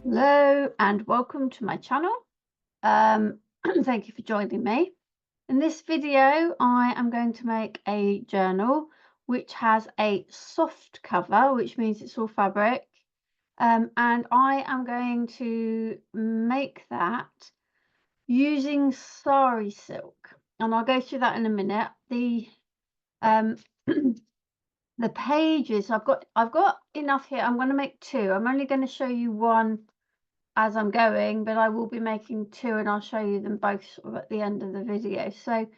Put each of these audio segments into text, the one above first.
Hello and welcome to my channel. Um, Thank you for joining me. In this video, I am going to make a journal which has a soft cover, which means it's all fabric. And I am going to make that using Sari silk. And I'll go through that in a minute. Um, the pages, I've got enough here. I'm going to make two. I'm only going to show you one as I'm going, but I will be making two and I'll show you them both sort of at the end of the video. So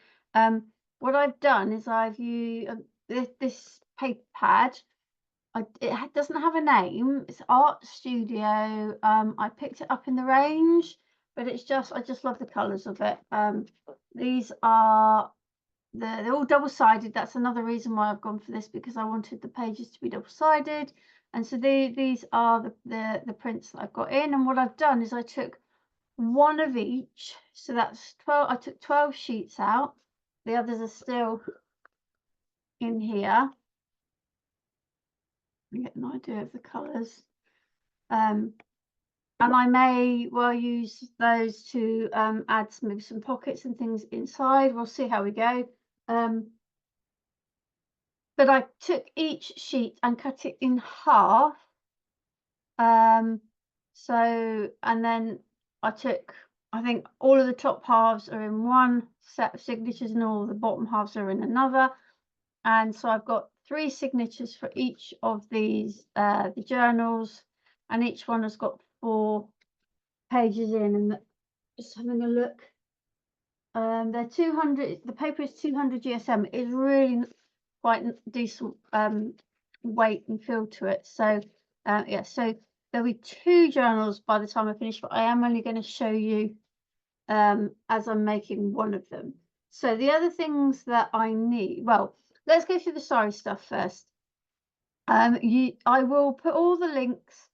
what I've done is I've used this paper pad. It doesn't have a name. It's Art Studio. I picked it up in the range, but I just love the colours of it. These are they're all double-sided. That's another reason why I've gone for this, because I wanted the pages to be double-sided. And so these are the prints that I've got in. And what I've done is I took one of each. So that's 12. I took 12 sheets out. The others are still in here. You get an idea of the colours. And I may well use those to add maybe some pockets and things inside. We'll see how we go. But I took each sheet and cut it in half. So, and then I think all of the top halves are in one set of signatures and all the bottom halves are in another. And so I've got 3 signatures for each of these, the journals, and each one has got 4 pages in. And just having a look, they're 200, the paper is 200 GSM. It is really quite decent weight and feel to it. So yeah, so there'll be 2 journals by the time I finish, but I am only going to show you as I'm making one of them. So the other things that I need, well, let's go through the Sari stuff first. I will put all the links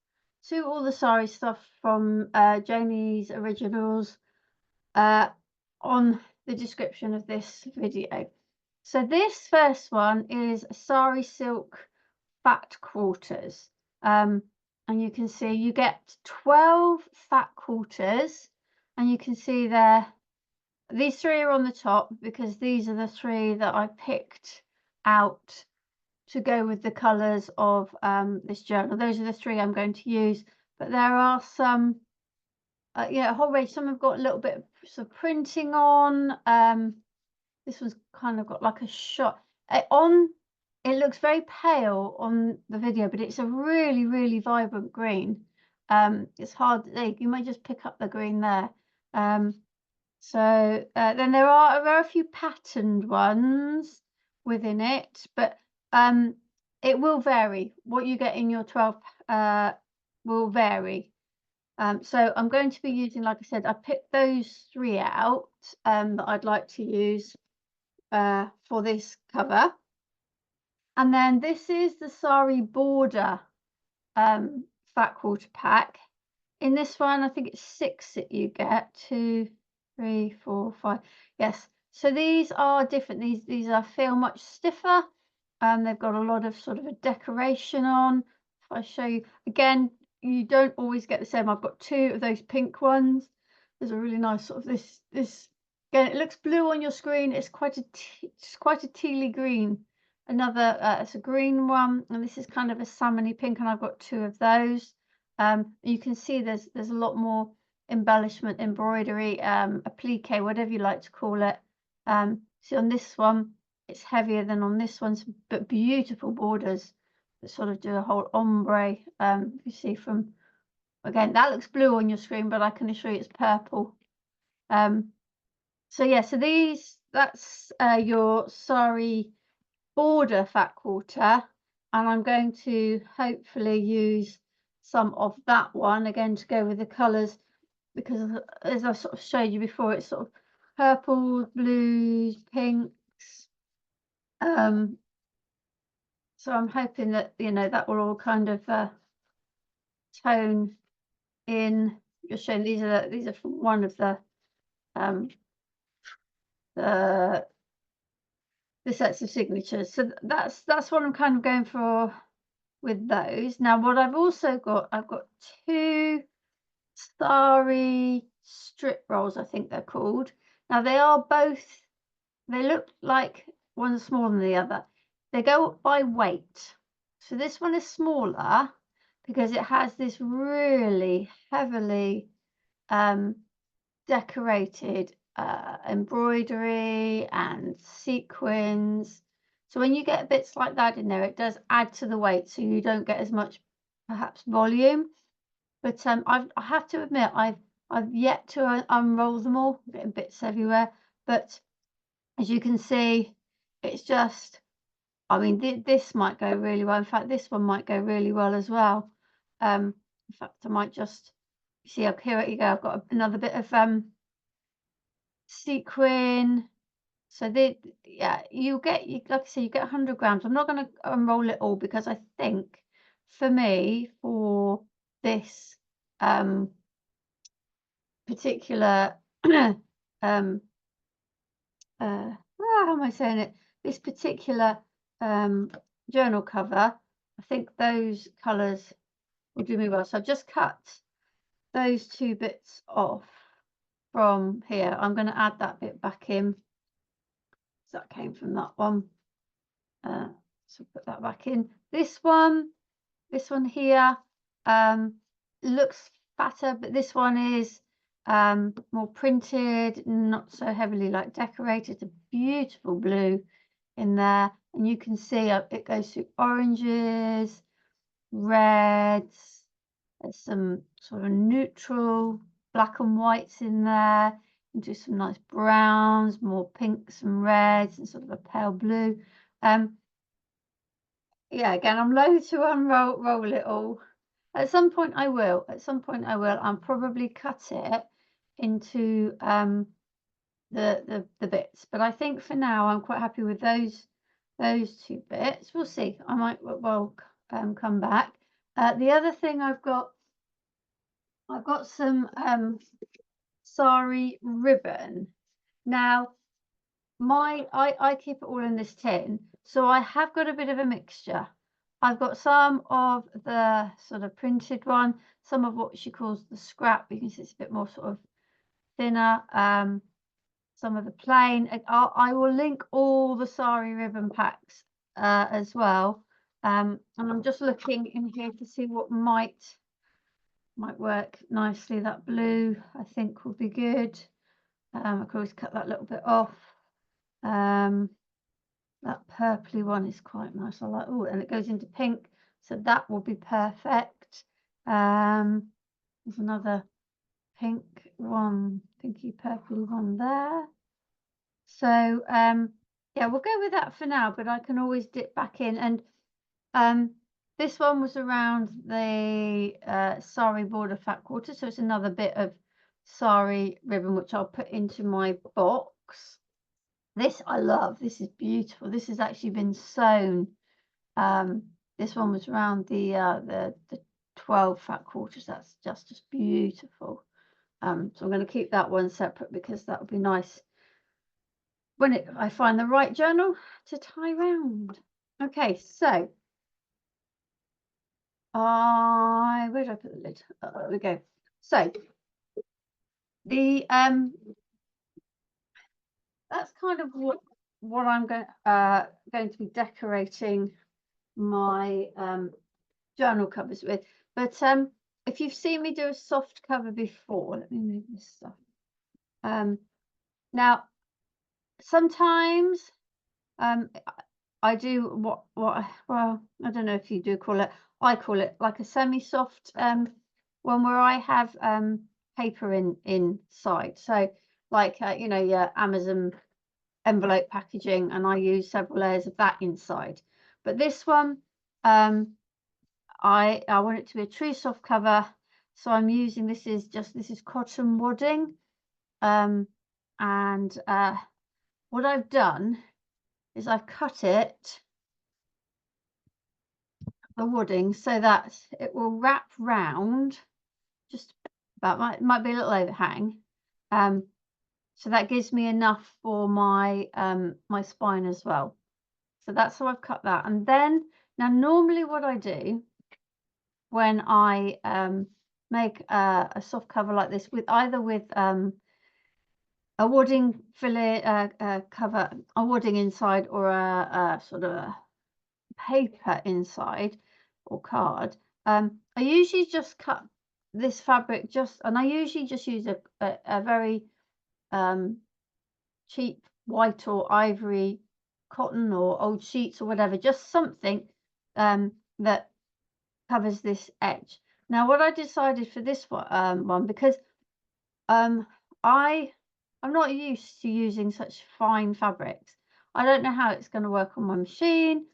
to all the Sari stuff from Janie's originals on the description of this video. So this first one is Sari silk fat quarters. And you can see you get 12 fat quarters, and you can see there, these 3 are on the top because these are the 3 that I picked out to go with the colours of this journal. Those are the 3 I'm going to use, but there are some yeah, a whole range. Some have got a little bit of sort of printing on. This one's kind of got like a shot it looks very pale on the video, but it's a really, really vibrant green. It's hard, you might just pick up the green there. So then there are a few patterned ones within it, but it will vary. What you get in your 12 will vary. So I'm going to be using, like I said, I picked those 3 out that I'd like to use for this cover. And then this is the Sari border fat quarter pack. In this one, I think it's 6 that you get. 2, 3, 4, 5. Yes. So these are different. These feel much stiffer. They've got a lot of sort of a decoration on. If I show you again, you don't always get the same. I've got 2 of those pink ones. There's a really nice sort of this again. It looks blue on your screen. It's quite a tealy green. Another it's a green one, and this is kind of a salmony pink, and I've got 2 of those. You can see there's a lot more embellishment, embroidery, applique, whatever you like to call it. See on this one, it's heavier than on this one, but beautiful borders that sort of do a whole ombre. You see from, again, that looks blue on your screen, but I can assure you it's purple. So yeah, so that's your Sari border fat quarter, and I'm going to hopefully use some of that one again to go with the colours, because as I sort of showed you before, it's sort of purples, blues, pinks. So I'm hoping that, you know, that will all kind of tone in. Just showing these are from one of the sets of signatures. So that's what I'm kind of going for with those. Now what I've also got, I've got 2 Sari strip rolls, I think they're called. Now they are both, they look like one's smaller than the other. They go up by weight. So this one is smaller because it has this really heavily um, decorated embroidery and sequins. So when you get bits like that in there, it does add to the weight, so you don't get as much perhaps volume. But I have to admit, I've yet to unroll them all. I'm getting bits everywhere, but as you can see, it's just. I mean, this might go really well. In fact, this one might go really well as well. In fact, I might just see up here. You go. I've got another bit of sequin. So yeah, you get, like I say, you get 100 grams. I'm not going to unroll it all because I think for me, for this particular um how am I saying it? This particular journal cover, I think those colours will do me well. So I've just cut those two bits off from here. I'm going to add that bit back in. So that came from that one. So put that back in. This one here looks fatter, but this one is more printed, not so heavily like decorated. It's a beautiful blue in there, and you can see it goes through oranges, reds, there's some sort of neutral black and whites in there, into some nice browns, more pinks and reds, and sort of a pale blue. Yeah, again, I'm loath to roll it all. At some point I will. At some point I will. I'll probably cut it into the bits. But I think for now I'm quite happy with those two bits. We'll see. I might well come back. The other thing I've got some sari ribbon. Now I keep it all in this tin, so I have got a bit of a mixture. I've got some of the sort of printed one, some of what she calls the scrap. You can see it's a bit more sort of thinner. Some of the plain. I will link all the sari ribbon packs as well. And I'm just looking in here to see what might work nicely. That blue I think will be good. I could always cut that little bit off. That purpley one is quite nice. I like. Oh, and it goes into pink, so that will be perfect. There's another pink one, pinky purpley one there. So yeah, we'll go with that for now, but I can always dip back in. And this one was around the sari border fat quarter, so it's another bit of sari ribbon which I'll put into my box. This I love. This is beautiful. This has actually been sewn. This one was around the 12 fat quarters. That's just beautiful. So I'm going to keep that one separate because that would be nice when I find the right journal to tie round. Okay, so where did I put the lid? There we go. So the that's kind of what I'm going to be decorating my journal covers with. But if you've seen me do a soft cover before, let me move this stuff. Now sometimes I do what well, I don't know if you do call it, I call it like a semi-soft one where I have paper inside. So like you know, your Amazon envelope packaging, and I use several layers of that inside. But this one I want it to be a true soft cover, so I'm using this is cotton wadding, and what I've done is I've cut it, the wadding, so that it will wrap round just about, might be a little overhang, so that gives me enough for my my spine as well. So that's how I've cut that. And then now normally what I do when I make a soft cover like this with either a wadding fillet cover, a wadding inside, or a sort of a paper inside or card. I usually just cut this fabric and I usually just use a very um, cheap white or ivory cotton or old sheets or whatever, just something that covers this edge. Now, what I decided for this one, because um, I'm not used to using such fine fabrics. I don't know how it's going to work on my machine.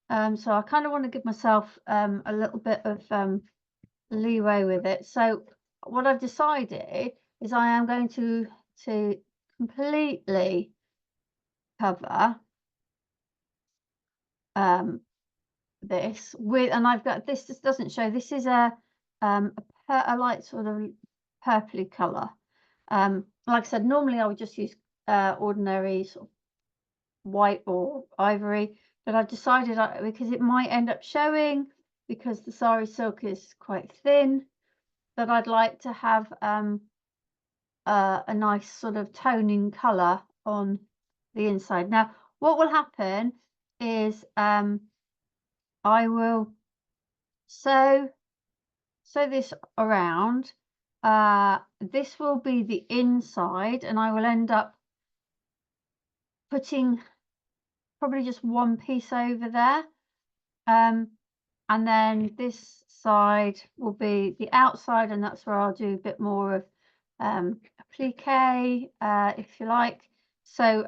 So I kind of want to give myself a little bit of leeway with it. So what I've decided is I am going to completely cover um, this with, and I've got this. This doesn't show. This is a light sort of purpley color. Like I said, normally I would just use ordinary sort of white or ivory, but I've decided because it might end up showing, because the sari silk is quite thin, that I'd like to have a nice sort of toning color on the inside. Now, what will happen is I will sew this around. This will be the inside, and I will end up putting probably just one piece over there. And then this side will be the outside, and that's where I'll do a bit more of a plique, if you like. So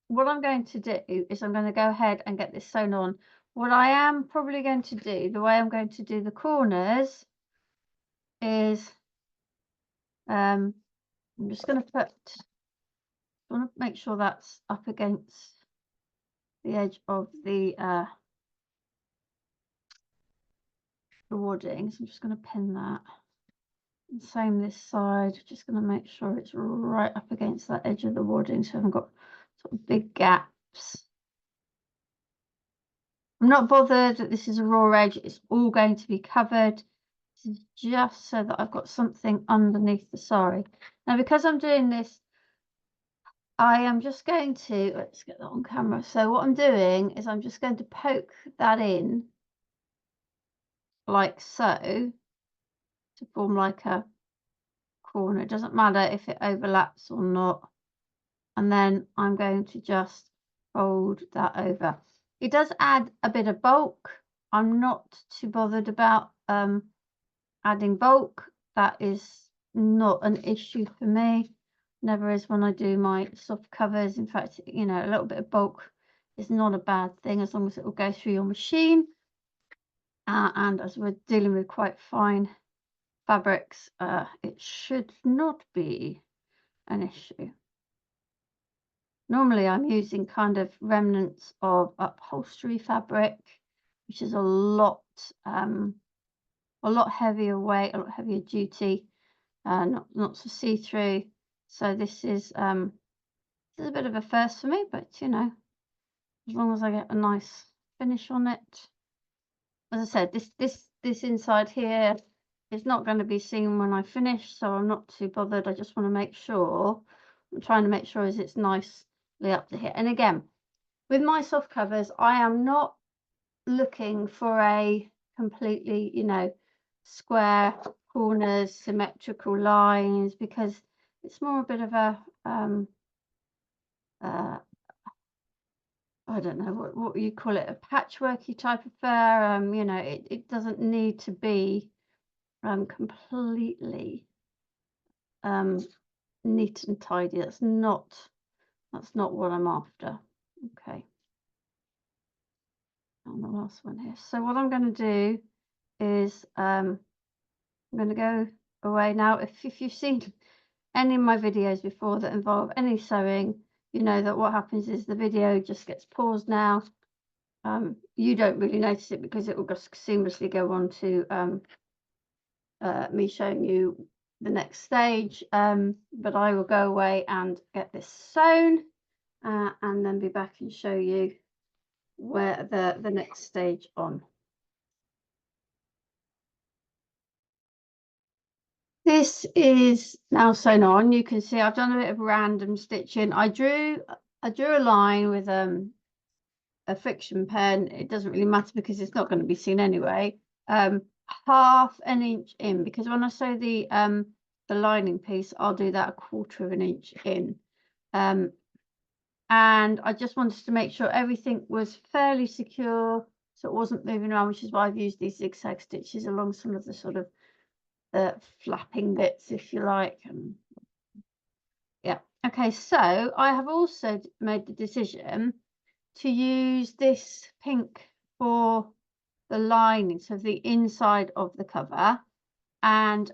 what I'm going to do is I'm going to go ahead and get this sewn on. What I am probably going to do, the way I'm going to do the corners, is I'm just going to want to make sure that's up against the edge of the wadding. So I'm just going to pin that. And same this side, just going to make sure it's right up against that edge of the wadding so I haven't got sort of big gaps. I'm not bothered that this is a raw edge, it's all going to be covered. This is just so that I've got something underneath the sari. Now, because I'm doing this, I am just going to, let's get that on camera. So what I'm doing is I'm just going to poke that in like so to form like a corner. It doesn't matter if it overlaps or not. And then I'm going to just fold that over. It does add a bit of bulk. I'm not too bothered about adding bulk. That is not an issue for me. Never is when I do my soft covers. In fact, you know, a little bit of bulk is not a bad thing as long as it will go through your machine. And as we're dealing with quite fine fabrics, it should not be an issue. Normally I'm using kind of remnants of upholstery fabric, which is a lot heavier weight, a lot heavier duty, not so see-through. So this is a bit of a first for me, but you know, as long as I get a nice finish on it. As I said, this inside here is not going to be seen when I finish, so I'm not too bothered. I just want to make sure, I'm trying to make sure is it's nicely up to here. And again, with my soft covers, I am not looking for a completely, you know, square corners, symmetrical lines, because it's more a bit of a I don't know what you call it, a patchworky type affair. You know, it doesn't need to be completely neat and tidy. That's not what I'm after. Okay. On the last one here. So what I'm going to do is I'm going to go away now. If you've seen any of my videos before that involve any sewing, you know that what happens is the video just gets paused now. You don't really notice it because it will just seamlessly go on to me showing you the next stage. But I will go away and get this sewn and then be back and show you where the next stage on. this is now sewn on. You can see I've done a bit of random stitching. I drew a line with a friction pen. It doesn't really matter because it's not going to be seen anyway. Half an inch in, because when I sew the lining piece, I'll do that 1/4 of an inch in. And I just wanted to make sure everything was fairly secure, so it wasn't moving around, which is why I've used these zigzag stitches along some of the sort of flapping bits, if you like. Yeah. Okay, so I have also made the decision to use this pink for the lining, so the inside of the cover. And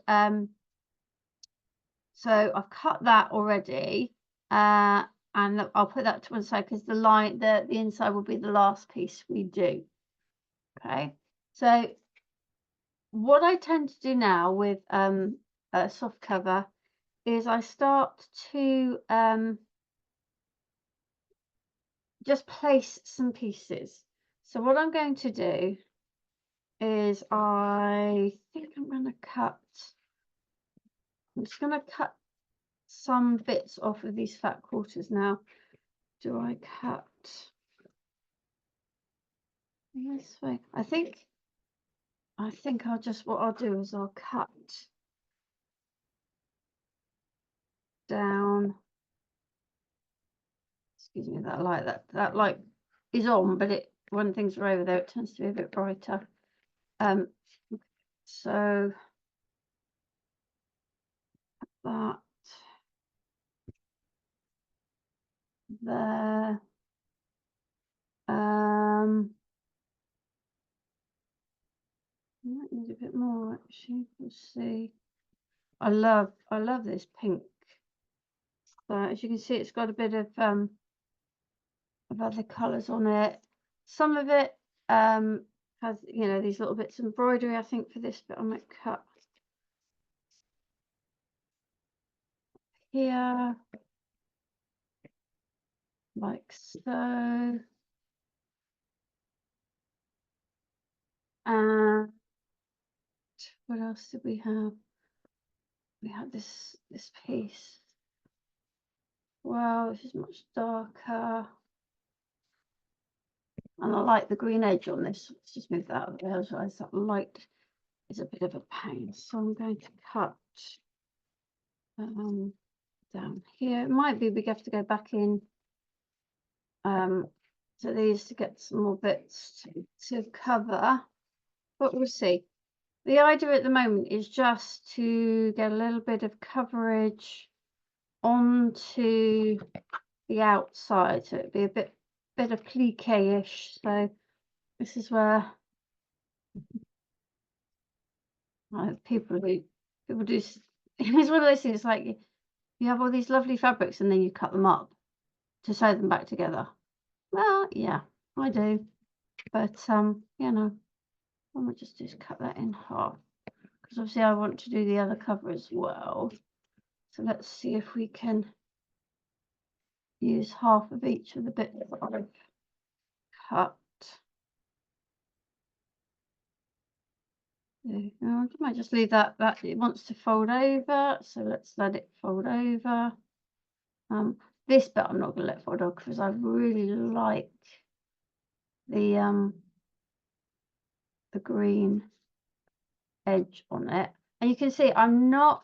so I've cut that already, and I'll put that to one side because the inside will be the last piece we do. Okay, so what I tend to do now with a soft cover is I start to just place some pieces. So what I'm going to do is I'm just going to cut some bits off of these fat quarters now. Do I cut this way? I think what I'll do is I'll cut down. Excuse me, that light is on, but when things are over there, it tends to be a bit brighter. So that there. I might need a bit more actually. We'll see. I love this pink. As you can see, it's got a bit of other colours on it. Some of it has, you know, these little bits of embroidery. I think for this bit I might cut here, like so. And what else did we have? We had this piece. Wow, this is much darker. And I like the green edge on this. Let's just move that over there. Otherwise that light is a bit of a pain. So I'm going to cut down here. It might be we have to go back in to these to get some more bits to cover, but we'll see. The idea at the moment is just to get a little bit of coverage onto the outside, so it'd be a bit of plique-ish. So this is where people do it's one of those things, like you have all these lovely fabrics and then you cut them up to sew them back together. Well, yeah, I do, but you know, I might just cut that in half because obviously I want to do the other cover as well. So let's see if we can use half of each of the bits that I've cut. I might just leave that it wants to fold over, so let's let it fold over. This bit I'm not going to let fold over because I really like the green edge on it, and you can see I'm not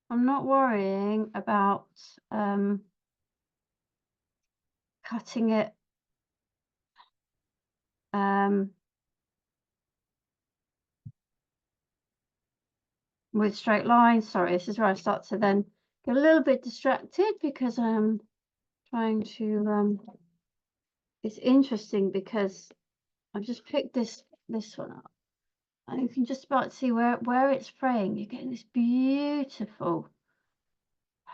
worrying about cutting it with straight lines. Sorry, this is where I start to then get a little bit distracted because I'm trying to it's interesting because I've just picked this one up and you can just about see where it's fraying. You're getting this beautiful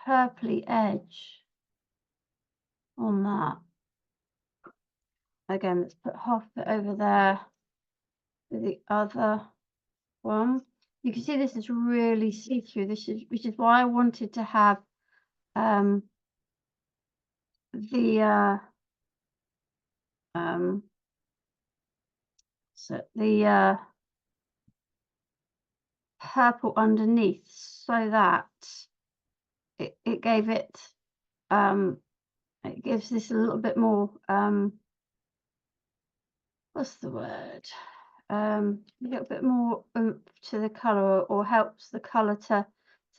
purpley edge on that. Again, let's put half of it over there with the other one. You can see this is really see-through. Which is why I wanted to have the purple underneath so that it gave it, it gives this a little bit more, what's the word? A little bit more oomph to the colour, or helps the colour to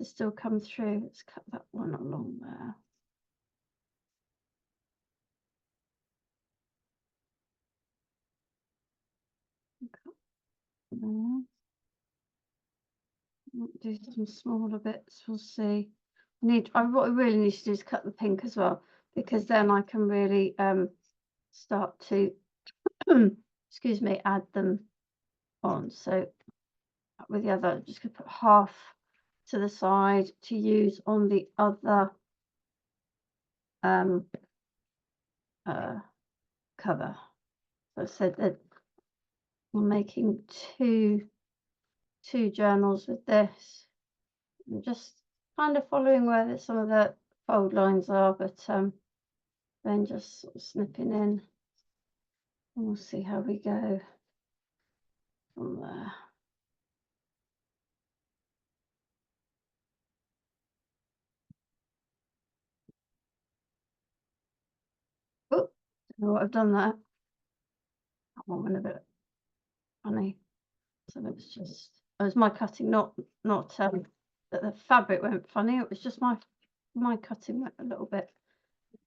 still come through. Let's cut that one along there. Do some smaller bits. We'll see. What I really need to do is cut the pink as well, because then I can really start to excuse me, add them on. So with the other, I'm just gonna put half to the side to use on the other cover. So I said that I'm making two journals with this. I'm just kind of following where some of the fold lines are, but then just sort of snipping in, and we'll see how we go from there. Oh, don't know what I've done there. That one went a bit funny. So let's just, it was my cutting, not that the fabric went funny. It was just my cutting went a little bit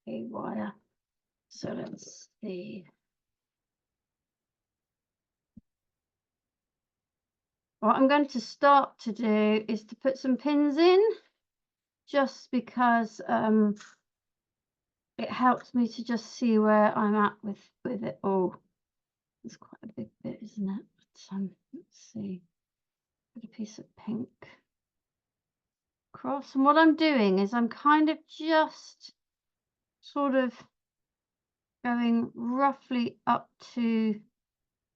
haywire. So let's see. What I'm going to start to do is to put some pins in, just because it helps me to just see where I'm at with it all. It's quite a big bit, isn't it? But let's see. Put a piece of pink across, and what I'm doing is I'm kind of just sort of going roughly up to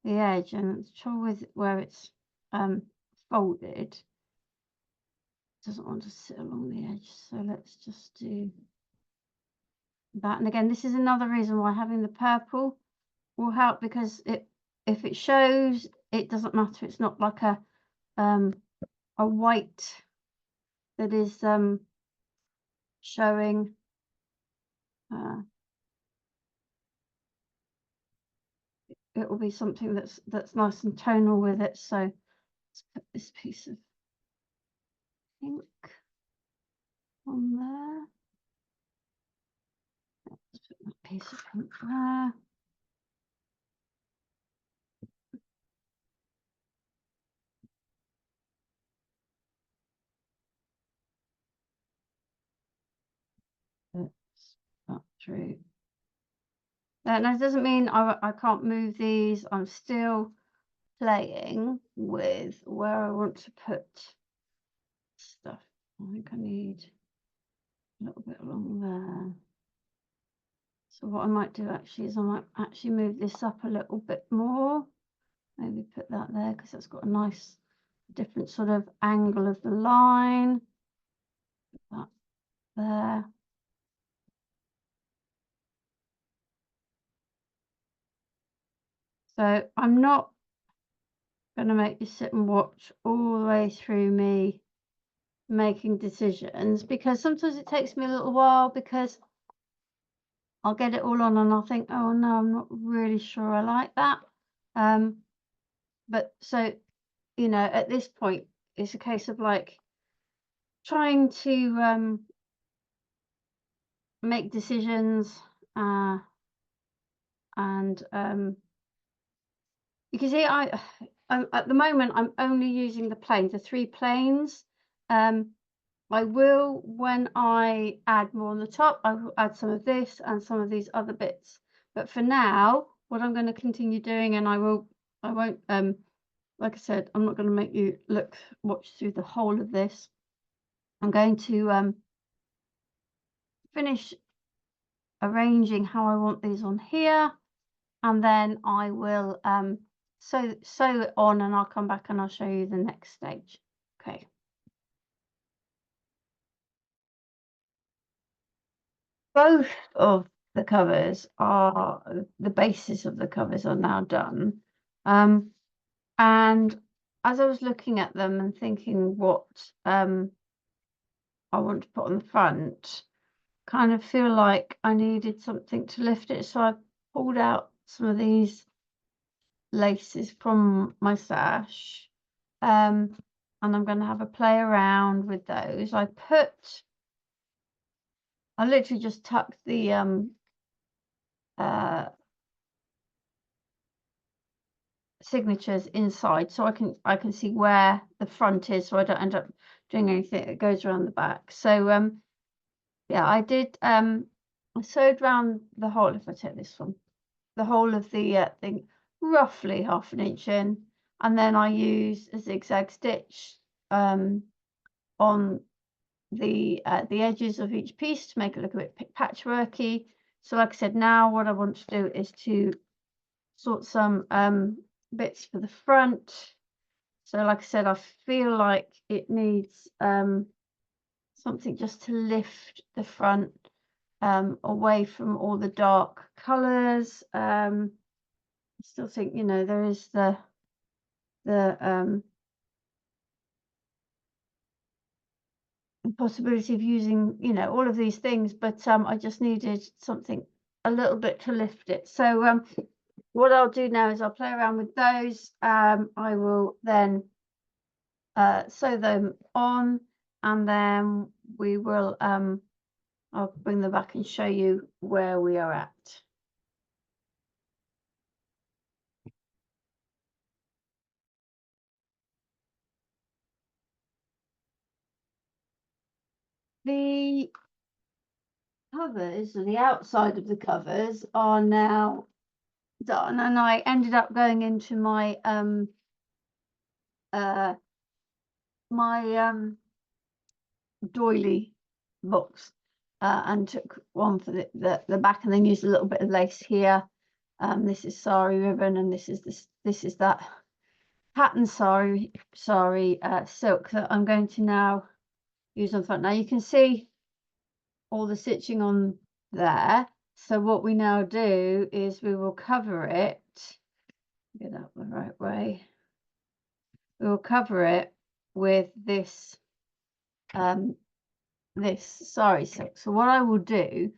the edge, and the trouble with where it's folded, doesn't want to sit along the edge, so let's just do that. And again, this is another reason why having the purple will help, because if it shows, it doesn't matter. It's not like a white that is showing. It will be something that's nice and tonal with it. So let's put this piece of pink on there. Let's put that piece of pink there. That through. Now, it doesn't mean I can't move these. I'm still playing with where I want to put stuff. I think I need a little bit along there. So what I might do actually is I might actually move this up a little bit more. Maybe put that there, because that's got a nice different sort of angle of the line. Put that there. So I'm not going to make you sit and watch all the way through me making decisions, because sometimes it takes me a little while, because I'll get it all on and I'll think, oh no, I'm not really sure I like that. But so, you know, at this point, it's a case of like trying to make decisions, and you can see I at the moment I'm only using the planes, the 3 planes. I will, when I add more on the top, I will add some of this and some of these other bits. But for now, what I'm going to continue doing, and I won't, like I said, I'm not going to make you watch through the whole of this. I'm going to finish arranging how I want these on here, and then I will sew it on, and I'll come back and I'll show you the next stage. Okay. Both of the covers the bases of the covers are now done, and as I was looking at them and thinking what I want to put on the front, kind of feel like I needed something to lift it. So I pulled out some of these laces from my stash. And I'm going to have a play around with those. I literally just tucked the signatures inside so I can see where the front is, so I don't end up doing anything that goes around the back. So yeah, I did I sewed around the whole, if I take this one, the whole of the thing, roughly 1/2 inch in, and then I use a zigzag stitch on the edges of each piece to make it look a bit patchworky. So like I said, now what I want to do is to sort some bits for the front. So like I said, I feel like it needs something just to lift the front away from all the dark colours. I still think, you know, there is the possibility of using, you know, all of these things, but I just needed something a little bit to lift it. So what I'll do now is I'll play around with those. I will then sew them on, and then we will I'll bring them back and show you where we are at. The covers, or the outside of the covers, are now done, and I ended up going into my doily box and took one for the back, and then used a little bit of lace here. This is Sari ribbon, and this is that pattern Sari silk that I'm going to now use on the front. Now you can see all the stitching on there. So what we now do is we will cover it, get that the right way. We will cover it with this this Sari silk. So what I will do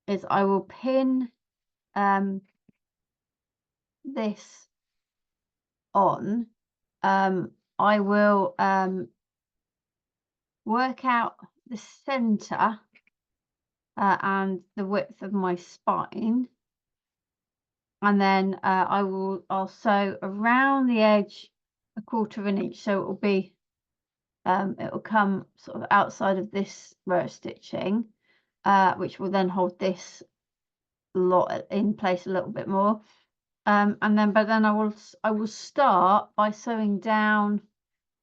is I will pin this on. I will work out the center and the width of my spine, and then I'll sew around the edge 1/4 inch, so it will be it will come sort of outside of this row of stitching, which will then hold this lot in place a little bit more. And then I will start by sewing down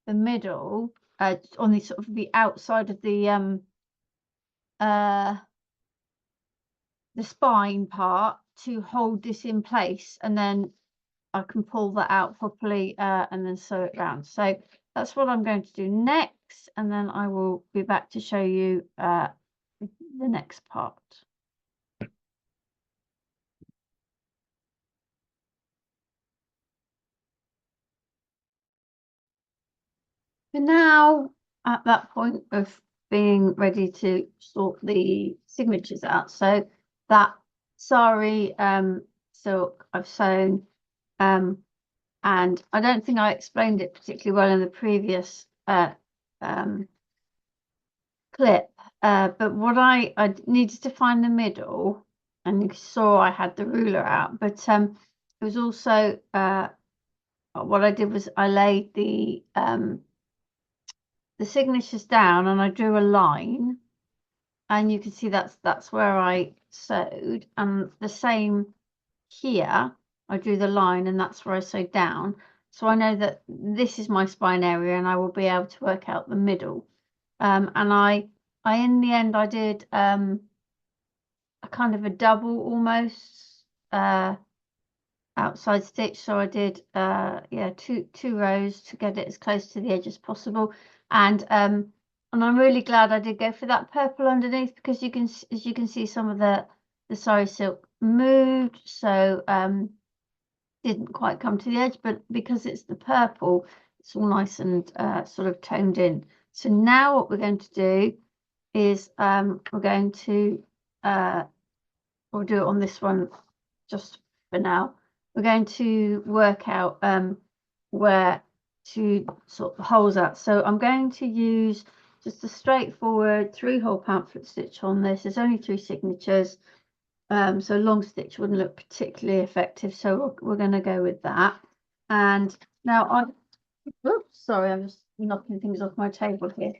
the middle on the sort of the outside of the spine part to hold this in place, and then I can pull that out properly and then sew it round. So that's what I'm going to do next, and then I will be back to show you the next part. We're now at that point of being ready to sort the signatures out. So that Sari silk I've sewn, and I don't think I explained it particularly well in the previous clip, but what I needed to find the middle, and you saw I had the ruler out, but it was also what I did was I laid the signatures down, and I drew a line, and you can see that's where I sewed, and the same here I drew the line, and that's where I sewed down. So I know that this is my spine area, and I will be able to work out the middle. And I in the end I did a kind of a double almost outside stitch. So I did yeah, two rows to get it as close to the edge as possible, and I'm really glad I did go for that purple underneath, because you can, as you can see, some of the Sari silk moved, so didn't quite come to the edge, but because it's the purple, it's all nice and sort of toned in. So now what we're going to do is we're going to we'll do it on this one just for now. We're going to work out where to sort the holes at. So I'm going to use just a straightforward 3-hole pamphlet stitch on this. There's only 3 signatures, so long stitch wouldn't look particularly effective, so we're going to go with that. And now oops, sorry, I'm just knocking things off my table here.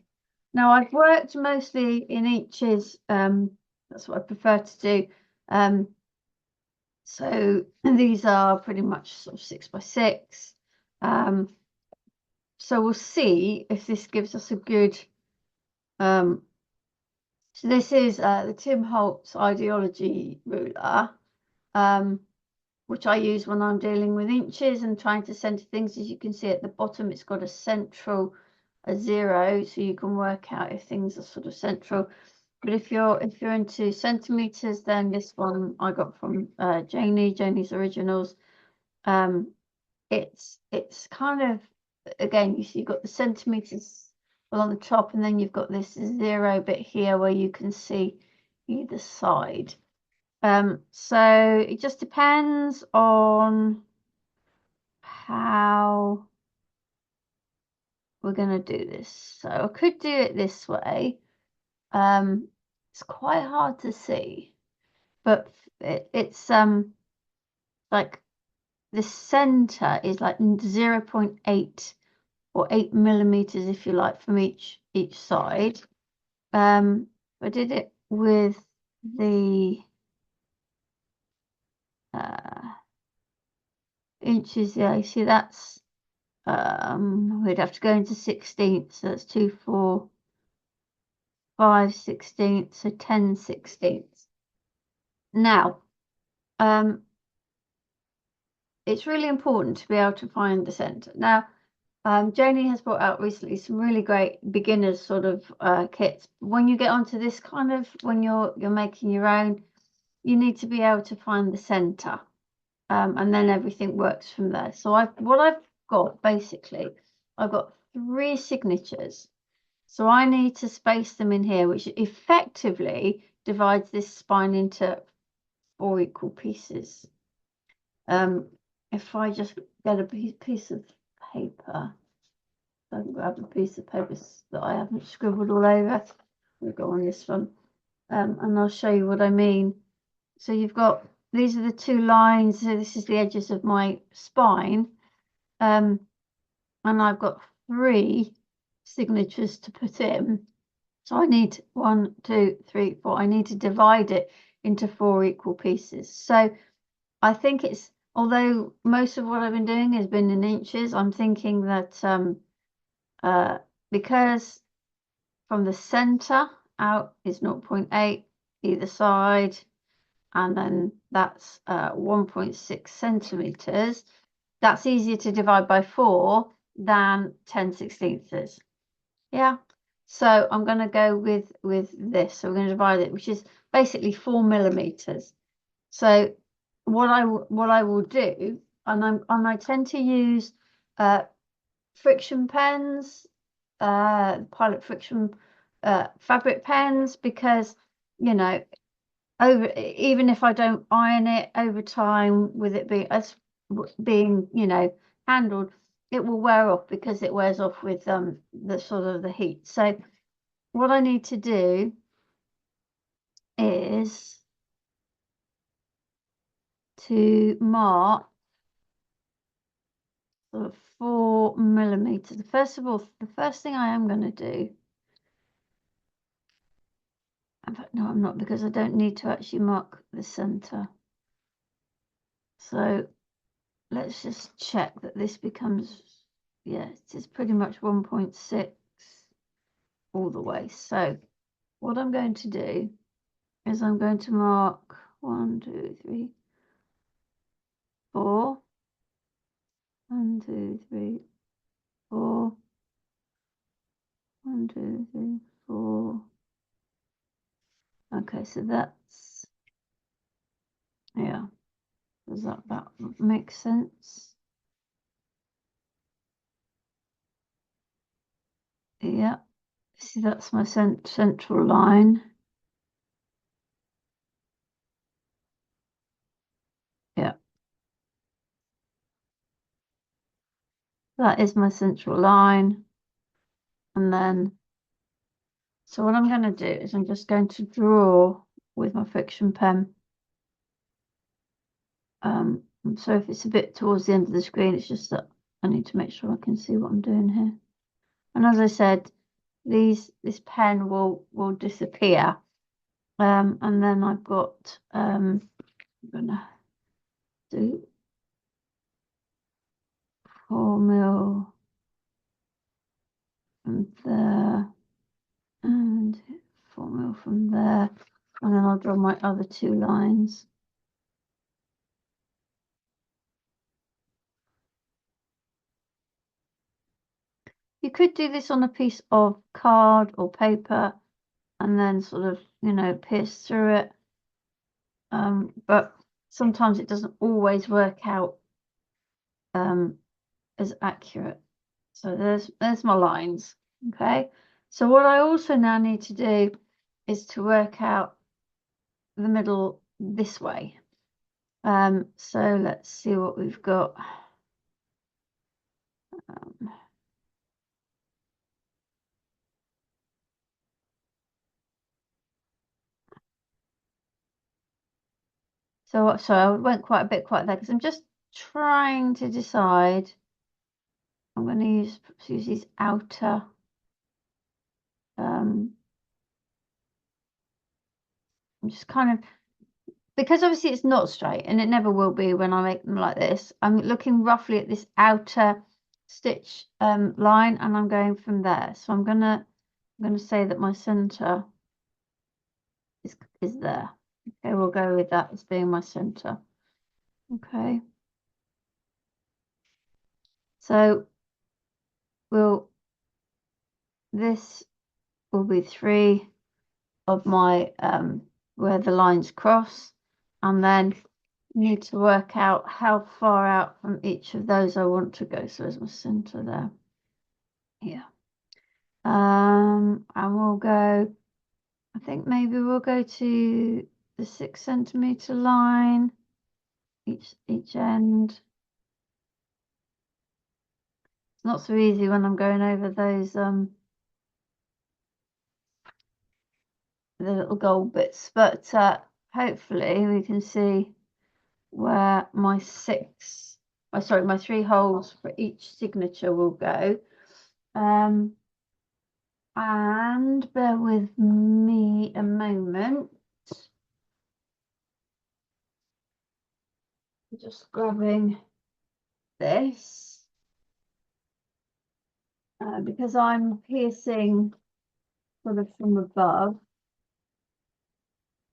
Now I've worked mostly in inches, that's what I prefer to do. So these are pretty much sort of 6 by 6. So we'll see if this gives us a good so this is the Tim Holtz ideology ruler, which I use when I'm dealing with inches and trying to center things. As you can see at the bottom, it's got a central, a 0, so you can work out if things are sort of central. But if you're into centimeters, then this one I got from Janie's Originals. It's kind of, again, you see you've got the centimeters along the top, and then you've got this 0 bit here where you can see either side. So it just depends on how we're going to do this. So I could do it this way. It's quite hard to see, but it's like the center is like 0.8 or 8 millimeters, if you like, from each side. I did it with the inches. Yeah, you see that's we'd have to go into 16ths, so that's 2, 4, 5 16ths, so 10 16ths. Now it's really important to be able to find the center. Now Janie has brought out recently some really great beginners sort of kits. When you get onto this kind of, when you're making your own, you need to be able to find the center, and then everything works from there. So what I've got basically, I've got 3 signatures, so I need to space them in here, which effectively divides this spine into 4 equal pieces. If I just get a piece of paper, I can grab a piece of paper that I haven't scribbled all over. We'll go on this one, and I'll show you what I mean. So you've got, these are the 2 lines, so this is the edges of my spine, and I've got 3 signatures to put in. So I need 1, 2, 3, 4. I need to divide it into 4 equal pieces. So I think it's, although most of what I've been doing has been in inches, I'm thinking that because from the center out is 0.8 either side, and then that's 1.6 centimeters, that's easier to divide by 4 than 10 16ths is. Yeah, so I'm going to go with this. So we're going to divide it, which is basically 4 millimeters. So what I will do, and I tend to use friction pens, Pilot friction fabric pens, because, you know, even if I don't iron it over time, with it being you know, handled, it will wear off, because it wears off with the sort of the heat. So what I need to do is to mark sort of 4 millimeters. First of all, the first thing I am going to do, in fact, no, I'm not, because I don't need to actually mark the center. So let's just check that this becomes, yeah, it is pretty much 1.6 all the way. So what I'm going to do is I'm going to mark 1, 2, 3, 4. 1, 2, 3, 4. 1, 2, 3, 4. Okay, so that's, yeah. Does that make sense? Yeah, see, that's my central line. Yeah, that is my central line. And then, so what I'm going to do is I'm just going to draw with my friction pen. So if it's a bit towards the end of the screen, it's just that I need to make sure I can see what I'm doing here. And as I said, this pen will disappear. And then I've got I'm gonna do 4 mil from there and 4 mil from there, and then I'll draw my other 2 lines. You could do this on a piece of card or paper and then sort of, you know, pierce through it. But sometimes it doesn't always work out as accurate. So there's my lines. Okay. So what I also now need to do is to work out the middle this way. So let's see what we've got. So I went quite a bit there because I'm just trying to decide. I'm going to use these outer I'm just kind of, because obviously it's not straight and it never will be when I make them like this. I'm looking roughly at this outer stitch line, and I'm going from there. So I'm gonna say that my center is there. Okay, we'll go with that as being my center. Okay. So this will be 3 of my where the lines cross, and then need to work out how far out from each of those I want to go. So there's my center there. Here. And we'll go, I think maybe we'll go to the 6 centimeter line each end. It's not so easy when I'm going over those the little gold bits, but hopefully we can see where my 3 holes for each signature will go. And bear with me a moment. Just grabbing this because I'm piercing sort of from above.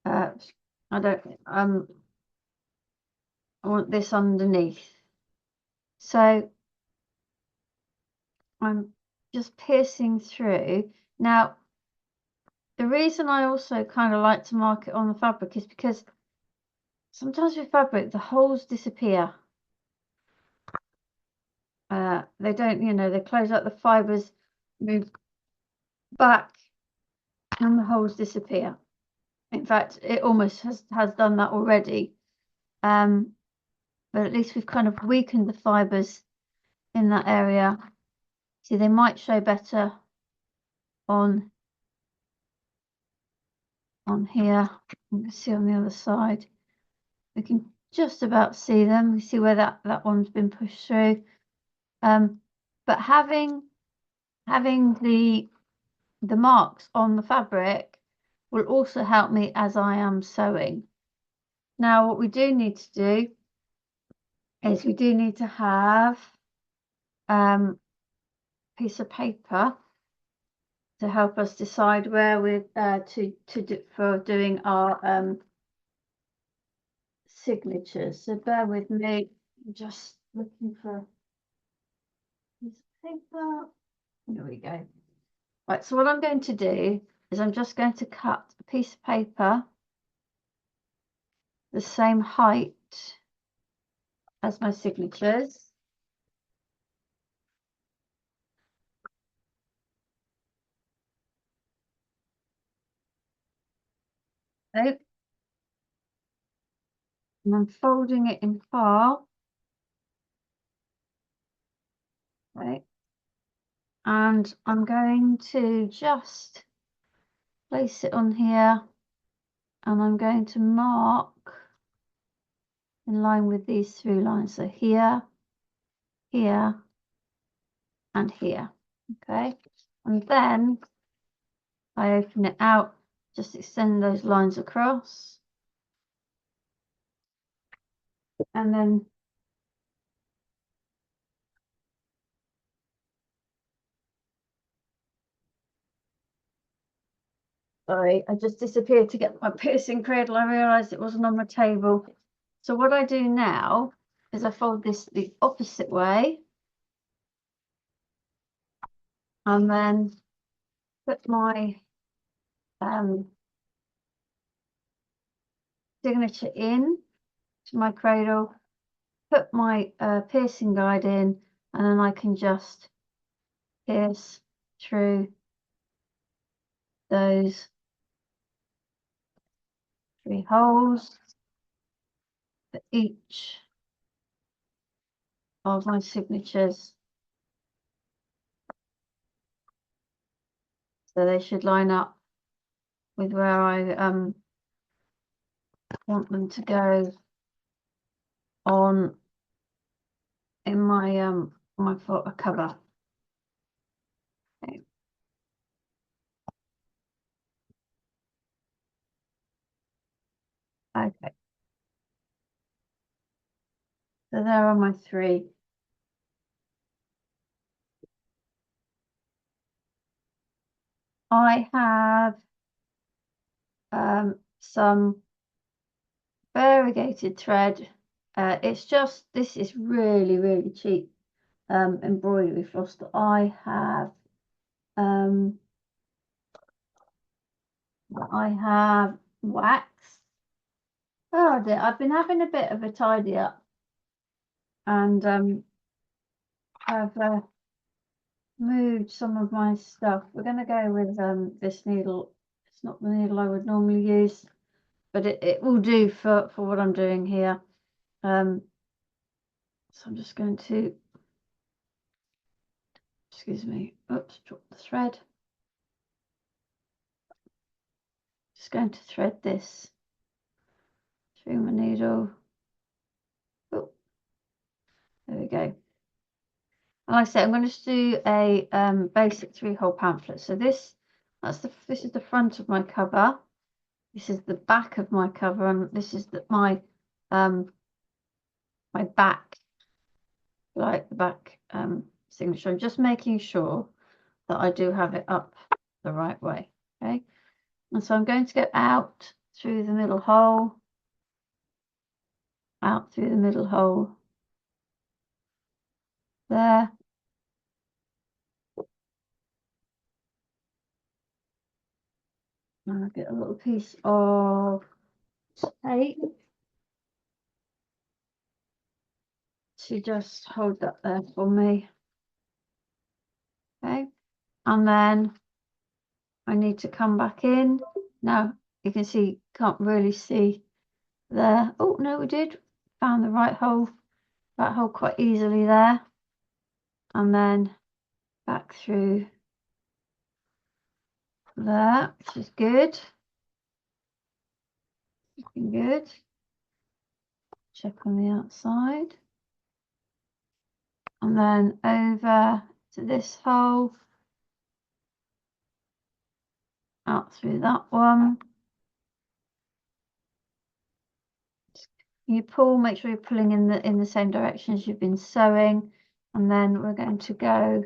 I want this underneath. So I'm just piercing through. Now, the reason I also kind of like to mark it on the fabric is because sometimes with fabric, the holes disappear. They don't, you know, they close up, the fibers move back and the holes disappear. In fact, it almost has done that already. But at least we've kind of weakened the fibers in that area. See, they might show better on here. You can see on the other side. We can just about see them. We see where that one's been pushed through. But having the marks on the fabric will also help me as I am sewing. Now, what we do need to do is we do need to have piece of paper to help us decide where we're for doing our signatures. So bear with me, I'm just looking for a piece of paper. There we go. Right, so what I'm going to do is I'm just going to cut a piece of paper the same height as my signatures. Okay. And I'm folding it in half. Okay. And I'm going to just place it on here, and I'm going to mark in line with these through lines. So here, here, and here. Okay. And then I open it out, just extend those lines across. And then sorry, I just disappeared to get my piercing cradle. I realised it wasn't on my table. So what I do now is I fold this the opposite way, and then put my signature in to my cradle, put my piercing guide in, and then I can just pierce through those 3 holes for each of my signatures. So they should line up with where I want them to go on in my my cover. Okay. Okay. So there are my 3. I have some variegated thread. It's just, this is really, really cheap embroidery floss that I have. I have wax. Oh dear, I've been having a bit of a tidy up, and I've moved some of my stuff. We're going to go with this needle. It's not the needle I would normally use, but it will do for what I'm doing here. So I'm just going to, excuse me, oops, drop the thread. Just going to thread this through my needle. Oh, there we go. And like I said, I'm going to do a basic 3-hole pamphlet. So this is the front of my cover. This is the back of my cover, and this is my my back, like the back signature. I'm just making sure that I do have it up the right way. Okay, and so I'm going to go out through the middle hole, out through the middle hole there. And I'll get a little piece of tape to just hold that there for me. Okay, and then I need to come back in. Now you can see, can't really see there. Oh no, we did. Found the right hole, quite easily there. And then back through there, which is good. Looking good. Check on the outside. And then over to this hole. Out through that one. You pull, make sure you're pulling in the same direction as you've been sewing, and then we're going to go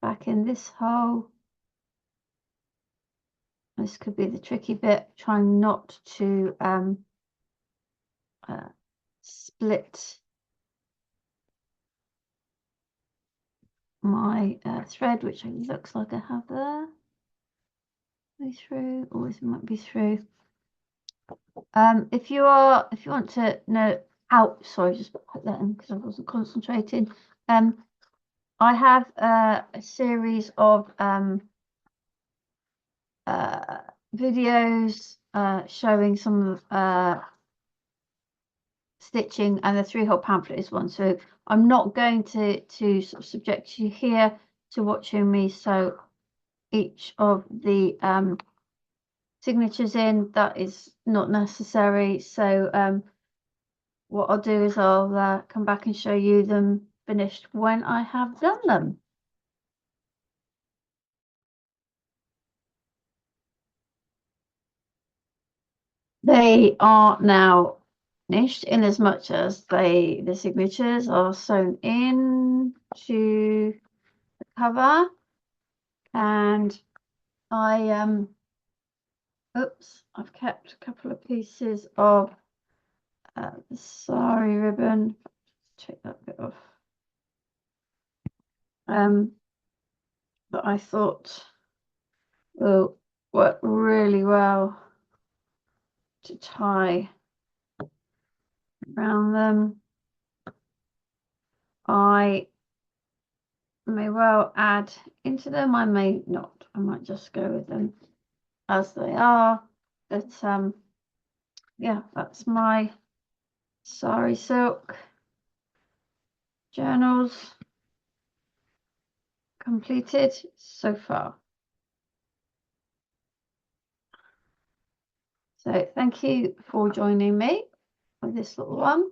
back in this hole. This could be the tricky bit, trying not to split my thread, which looks like I have there. Go through, or it might be through. If you want to know how, sorry, just put that in because I wasn't concentrating. I have a series of videos showing some stitching, and the 3-hole pamphlet is one. So I'm not going to sort of subject you here to watching me sew each of the signatures in. That is not necessary. So what I'll do is I'll come back and show you them finished when I have done them. They are now finished, in as much as the signatures are sewn in to the cover, and I oops, I've kept a couple of pieces of the sari ribbon. Take that bit off. That I thought will work really well to tie around them. I may well add into them, I may not. I might just go with them as they are. But yeah, that's my sari silk journals completed so far. So thank you for joining me for this little one,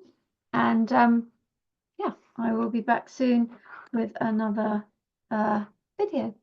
and yeah, I will be back soon with another video.